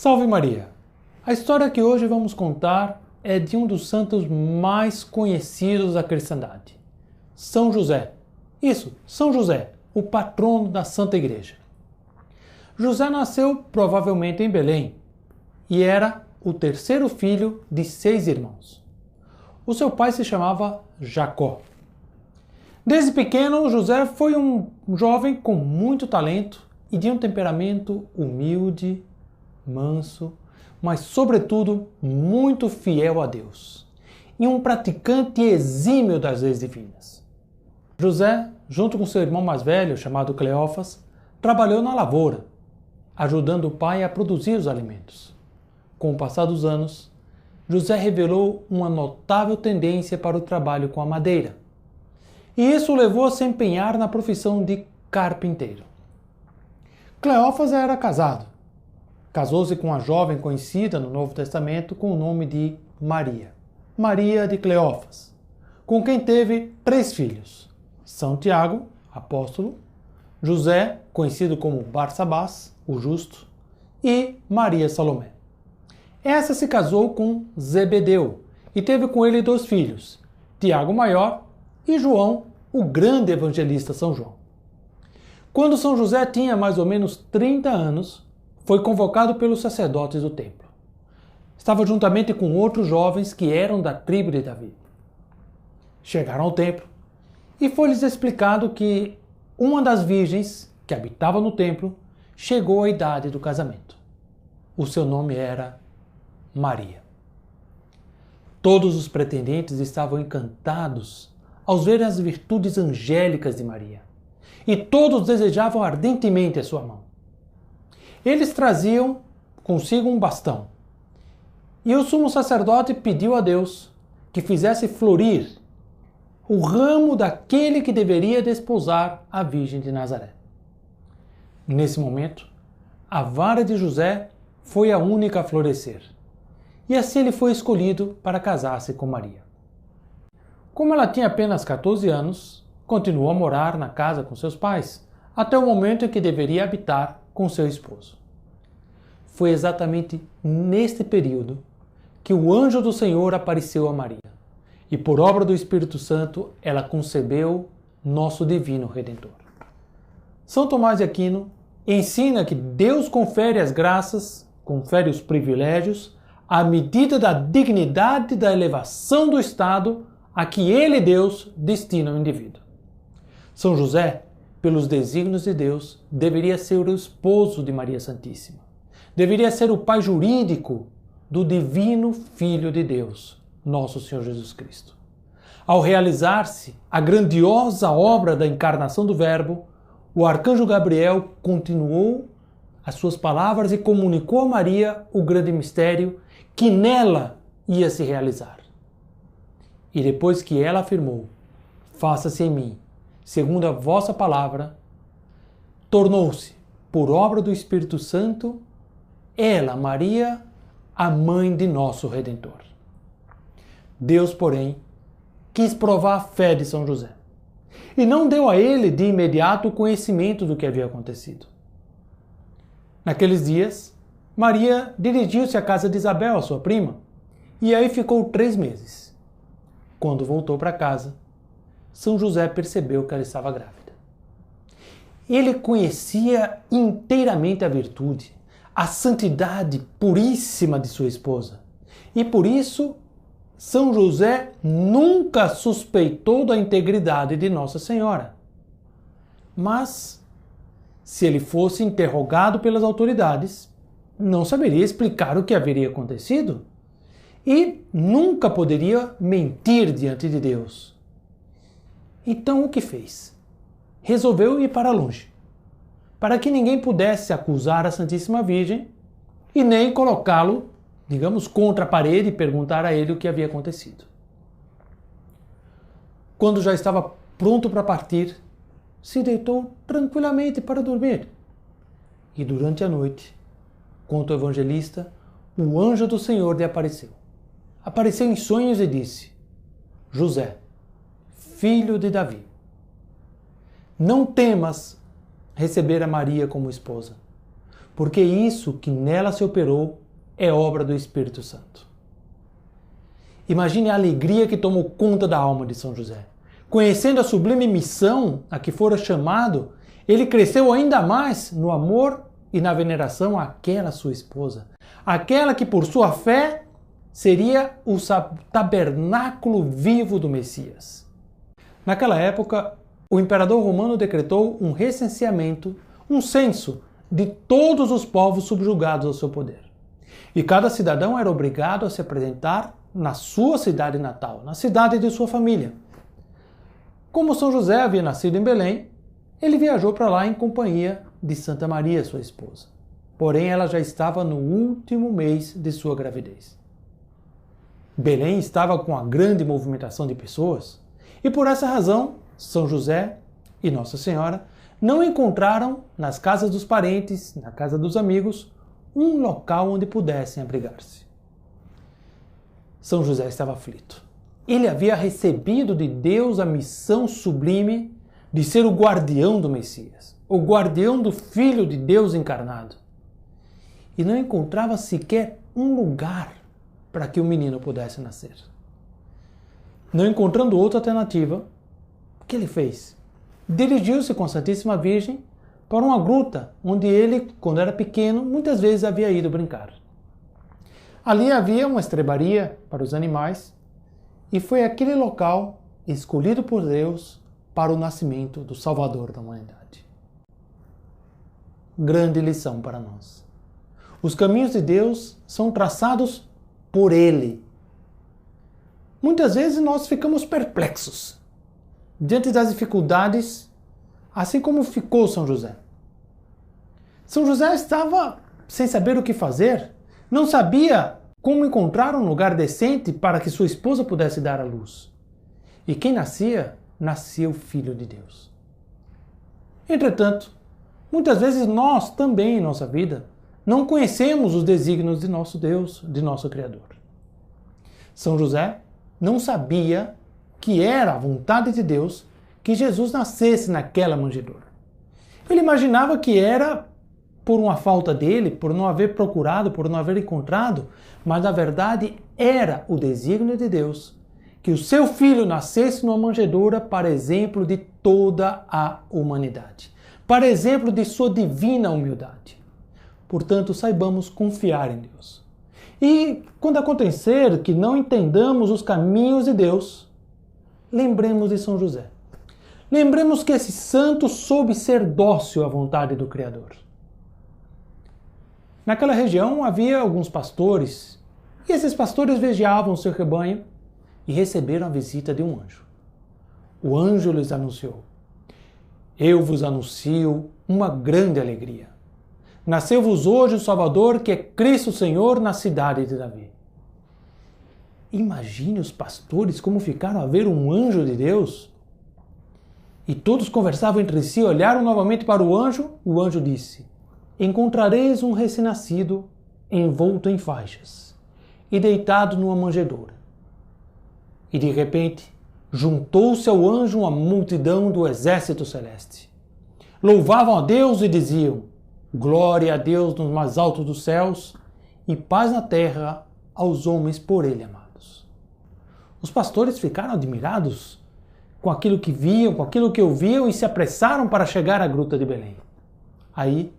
Salve Maria! A história que hoje vamos contar é de um dos santos mais conhecidos da cristandade, São José. Isso, São José, o patrono da Santa Igreja. José nasceu provavelmente em Belém e era o terceiro filho de 6 irmãos. O seu pai se chamava Jacó. Desde pequeno, José foi um jovem com muito talento e de um temperamento humilde, manso, mas sobretudo muito fiel a Deus e um praticante exímio das leis divinas. José, junto com seu irmão mais velho, chamado Cleófas, trabalhou na lavoura, ajudando o pai a produzir os alimentos. Com o passar dos anos, José revelou uma notável tendência para o trabalho com a madeira, e isso o levou a se empenhar na profissão de carpinteiro. Cleófas era casado. Casou-se com uma jovem conhecida no Novo Testamento com o nome de Maria, Maria de Cleófas, com quem teve 3 filhos: São Tiago, apóstolo, José, conhecido como Barsabás, o justo, e Maria Salomé. Essa se casou com Zebedeu e teve com ele 2 filhos, Tiago maior e João, o grande evangelista São João. Quando São José tinha mais ou menos 30 anos, foi convocado pelos sacerdotes do templo. Estava juntamente com outros jovens que eram da tribo de Davi. Chegaram ao templo e foi-lhes explicado que uma das virgens que habitava no templo chegou à idade do casamento. O seu nome era Maria. Todos os pretendentes estavam encantados ao ver as virtudes angélicas de Maria, e todos desejavam ardentemente a sua mão. Eles traziam consigo um bastão, e o sumo sacerdote pediu a Deus que fizesse florir o ramo daquele que deveria desposar a Virgem de Nazaré. Nesse momento, a vara de José foi a única a florescer, e assim ele foi escolhido para casar-se com Maria. Como ela tinha apenas 14 anos, continuou a morar na casa com seus pais, até o momento em que deveria habitar com seu esposo. Foi exatamente neste período que o anjo do Senhor apareceu a Maria, e por obra do Espírito Santo ela concebeu nosso divino Redentor. São Tomás de Aquino ensina que Deus confere as graças, confere os privilégios, à medida da dignidade e da elevação do estado a que ele, Deus, destina ao indivíduo. São José, pelos desígnios de Deus, deveria ser o esposo de Maria Santíssima. Deveria ser o pai jurídico do divino Filho de Deus, nosso Senhor Jesus Cristo. Ao realizar-se a grandiosa obra da encarnação do Verbo, o arcanjo Gabriel continuou as suas palavras e comunicou a Maria o grande mistério que nela ia se realizar. E depois que ela afirmou: "Faça-se em mim, segundo a vossa palavra", tornou-se, por obra do Espírito Santo, ela, Maria, a mãe de nosso Redentor. Deus, porém, quis provar a fé de São José e não deu a ele de imediato o conhecimento do que havia acontecido. Naqueles dias, Maria dirigiu-se à casa de Isabel, a sua prima, e aí ficou 3 meses. Quando voltou para casa, São José percebeu que ela estava grávida. Ele conhecia inteiramente a virtude, a santidade puríssima de sua esposa, e por isso São José nunca suspeitou da integridade de Nossa Senhora. Mas, se ele fosse interrogado pelas autoridades, não saberia explicar o que haveria acontecido e nunca poderia mentir diante de Deus. Então o que fez? Resolveu ir para longe, para que ninguém pudesse acusar a Santíssima Virgem e nem colocá-lo, digamos, contra a parede e perguntar a ele o que havia acontecido. Quando já estava pronto para partir, se deitou tranquilamente para dormir. E durante a noite, conta o evangelista, o anjo do Senhor lhe apareceu. Apareceu em sonhos e disse: "José, filho de Davi, não temas receber a Maria como esposa, porque isso que nela se operou é obra do Espírito Santo. Imagine a alegria que tomou conta da alma de São José. Conhecendo a sublime missão a que fora chamado, ele cresceu ainda mais no amor e na veneração àquela sua esposa, aquela que por sua fé seria o tabernáculo vivo do Messias. Naquela época, o imperador romano decretou um recenseamento, um censo de todos os povos subjugados ao seu poder. E cada cidadão era obrigado a se apresentar na sua cidade natal, na cidade de sua família. Como São José havia nascido em Belém, ele viajou para lá em companhia de Santa Maria, sua esposa. Porém, ela já estava no último mês de sua gravidez. Belém estava com uma grande movimentação de pessoas e por essa razão, São José e Nossa Senhora não encontraram nas casas dos parentes, na casa dos amigos, um local onde pudessem abrigar-se. São José estava aflito. Ele havia recebido de Deus a missão sublime de ser o guardião do Messias, o guardião do Filho de Deus encarnado. E não encontrava sequer um lugar para que o menino pudesse nascer. Não encontrando outra alternativa, o que ele fez? Dirigiu-se com a Santíssima Virgem para uma gruta onde ele, quando era pequeno, muitas vezes havia ido brincar. Ali havia uma estrebaria para os animais e foi aquele local escolhido por Deus para o nascimento do Salvador da humanidade. Grande lição para nós. Os caminhos de Deus são traçados por Ele. Muitas vezes nós ficamos perplexos diante das dificuldades, assim como ficou São José. São José estava sem saber o que fazer, não sabia como encontrar um lugar decente para que sua esposa pudesse dar à luz. E quem nascia, nascia o Filho de Deus. Entretanto, muitas vezes nós também em nossa vida não conhecemos os desígnios de nosso Deus, de nosso Criador. São José não sabia que era a vontade de Deus que Jesus nascesse naquela manjedoura. Ele imaginava que era por uma falta dele, por não haver procurado, por não haver encontrado, mas na verdade era o desígnio de Deus que o seu filho nascesse numa manjedoura para exemplo de toda a humanidade, para exemplo de sua divina humildade. Portanto, saibamos confiar em Deus. E quando acontecer que não entendamos os caminhos de Deus, lembremos de São José. Lembremos que esse santo soube ser dócil à vontade do Criador. Naquela região havia alguns pastores, e esses pastores vigiavam o seu rebanho e receberam a visita de um anjo. O anjo lhes anunciou: Eu vos anuncio uma grande alegria. Nasceu-vos hoje o Salvador, que é Cristo Senhor, na cidade de Davi. Imagine os pastores como ficaram a ver um anjo de Deus. E todos conversavam entre si, olharam novamente para o anjo, e o anjo disse: Encontrareis um recém-nascido envolto em faixas e deitado numa manjedoura. E de repente juntou-se ao anjo uma multidão do exército celeste. Louvavam a Deus e diziam: Glória a Deus nos mais altos dos céus e paz na terra aos homens por ele amados. Os pastores ficaram admirados com aquilo que viam, com aquilo que ouviam e se apressaram para chegar à gruta de Belém. Aí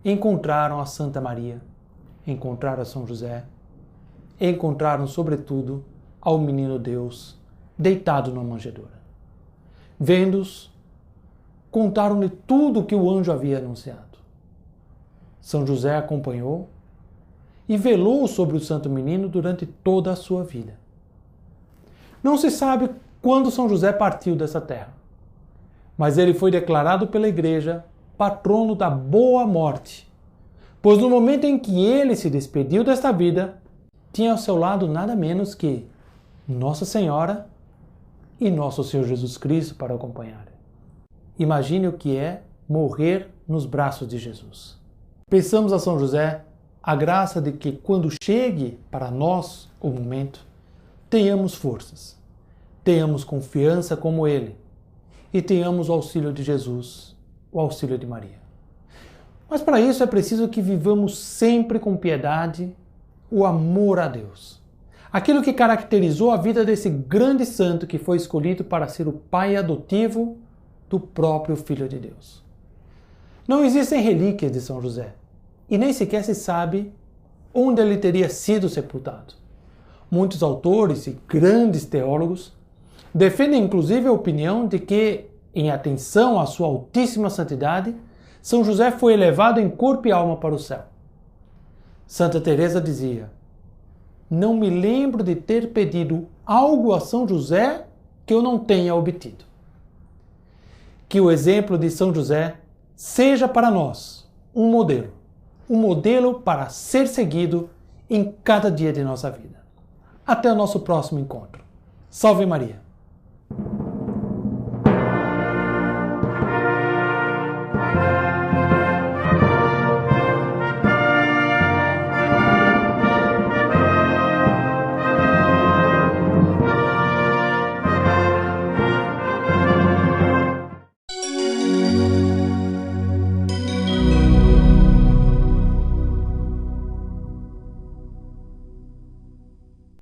encontraram a Santa Maria, encontraram a São José, encontraram sobretudo ao menino Deus deitado numa manjedoura. Vendo-os, contaram-lhe tudo o que o anjo havia anunciado. São José acompanhou e velou sobre o santo menino durante toda a sua vida. Não se sabe quando São José partiu dessa terra, mas ele foi declarado pela Igreja patrono da boa morte, pois no momento em que ele se despediu desta vida, tinha ao seu lado nada menos que Nossa Senhora e Nosso Senhor Jesus Cristo para acompanhar. Imagine o que é morrer nos braços de Jesus. Peçamos a São José a graça de que, quando chegue para nós o momento, tenhamos forças, tenhamos confiança como ele e tenhamos o auxílio de Jesus, o auxílio de Maria. Mas para isso é preciso que vivamos sempre com piedade o amor a Deus. Aquilo que caracterizou a vida desse grande santo que foi escolhido para ser o pai adotivo do próprio Filho de Deus. Não existem relíquias de São José e nem sequer se sabe onde ele teria sido sepultado. Muitos autores e grandes teólogos defendem inclusive a opinião de que, em atenção à sua altíssima santidade, São José foi elevado em corpo e alma para o céu. Santa Teresa dizia: não me lembro de ter pedido algo a São José que eu não tenha obtido. Que o exemplo de São José seja para nós um modelo para ser seguido em cada dia de nossa vida. Até o nosso próximo encontro. Salve Maria!